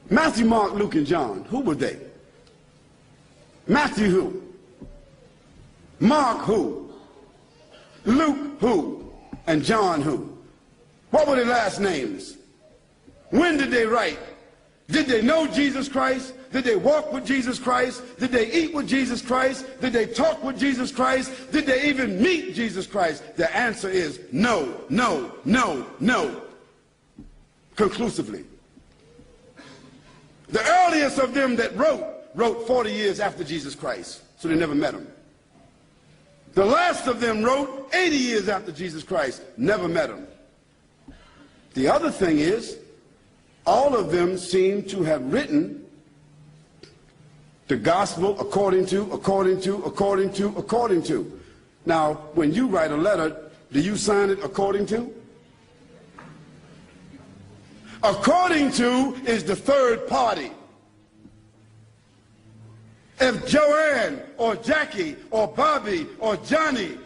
Matthew, Mark, Luke, and John, who were they? Matthew who? Mark who? Luke who? And John who? What were their last names? When did they write? Did they know Jesus Christ? Did they walk with Jesus Christ? Did they eat with Jesus Christ? Did they talk with Jesus Christ? Did they even meet Jesus Christ? The answer is no, no, no, no. Conclusively. The earliest of them that wrote 40 years after Jesus Christ, so they never met him. The last of them wrote 80 years after Jesus Christ, never met him. The other thing is, all of them seem to have written the gospel according to. Now, when you write a letter, do you sign it according to? According to is the third party. If Joanne or Jackie or Bobby or Johnny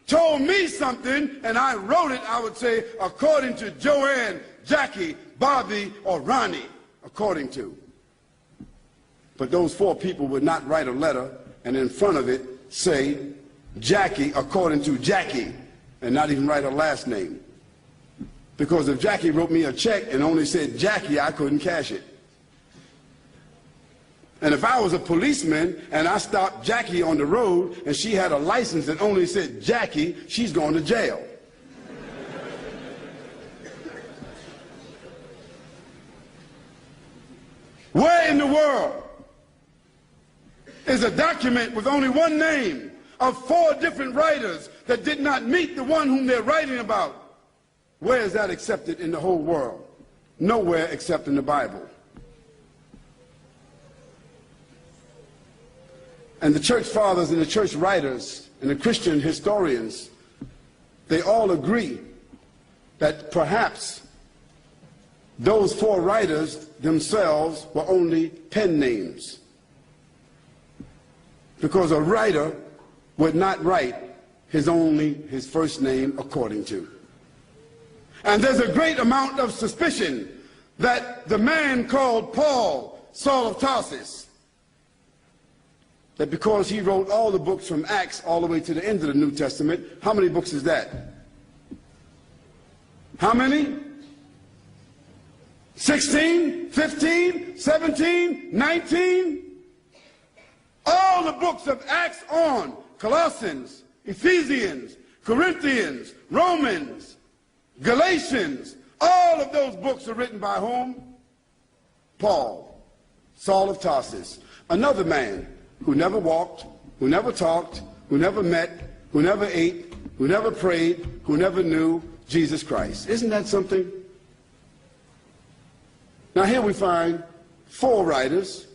told me something and I wrote it, I would say according to Joanne, Jackie, Bobby, or Ronnie, according to. But those four people would not write a letter and in front of it say Jackie according to Jackie and not even write her last name. Because if Jackie wrote me a check and only said Jackie, I couldn't cash it. And if I was a policeman and I stopped Jackie on the road and she had a license that only said Jackie, she's going to jail. Where in the world is a document with only one name of four different writers that did not meet the one whom they're writing about? Where is that accepted in the whole world? Nowhere except in the Bible. And the church fathers and the church writers and the Christian historians, they all agree that perhaps those four writers themselves were only pen names. Because a writer would not write his first name according to. And there's a great amount of suspicion that the man called Paul, Saul of Tarsus, that because he wrote all the books from Acts all the way to the end of the New Testament, how many books is that? How many? 16, 15, 17, 19? All the books of Acts on, Colossians, Ephesians, Corinthians, Romans, Galatians, all of those books are written by whom? Paul, Saul of Tarsus, another man who never walked, who never talked, who never met, who never ate, who never prayed, who never knew Jesus Christ. Isn't that something? Now here we find four writers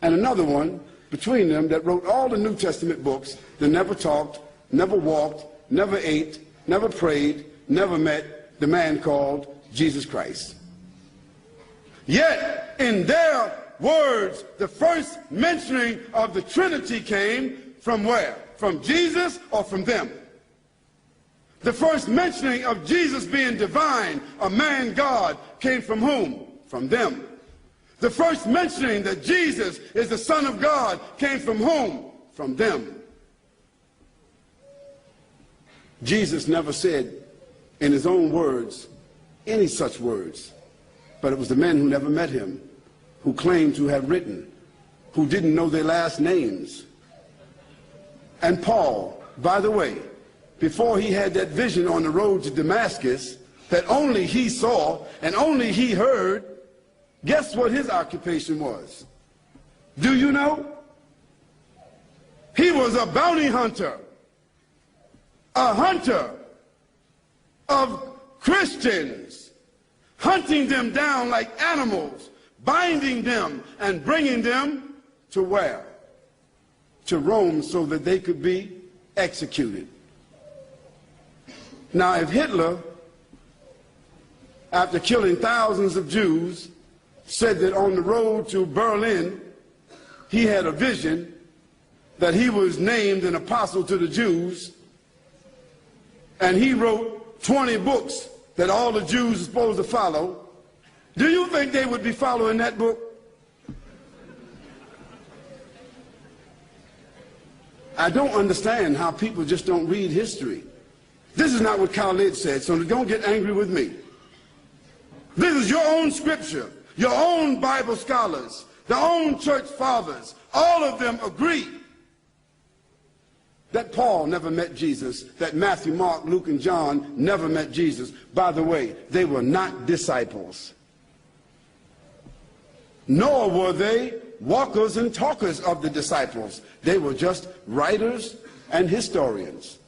and another one between them that wrote all the New Testament books that never talked, never walked, never ate, never prayed, never met the man called Jesus Christ. Yet in their words, the first mentioning of the Trinity came from where? From Jesus or from them? The first mentioning of Jesus being divine, a man God, came from whom? From them. The first mentioning that Jesus is the Son of God came from whom? From them. Jesus never said in his own words any such words, but it was the men who never met him, who claimed to have written, who didn't know their last names. And Paul, by the way, before he had that vision on the road to Damascus that only he saw and only he heard, guess what his occupation was? Do you know? He was a bounty hunter, a hunter of Christians, hunting them down like animals, binding them and bringing them to where? To Rome, so that they could be executed. Now, if Hitler, after killing thousands of Jews, said that on the road to Berlin, he had a vision that he was named an apostle to the Jews, and he wrote 20 books that all the Jews are supposed to follow, Do you think they would be following that book? I don't understand how people just don't read history. This is not what Khalid said, so don't get angry with me. This is your own scripture, your own Bible scholars, the own church fathers. All of them agree that Paul never met Jesus, that Matthew, Mark, Luke, and John never met Jesus. By the way, they were not disciples. Nor were they walkers and talkers of the disciples. They were just writers and historians.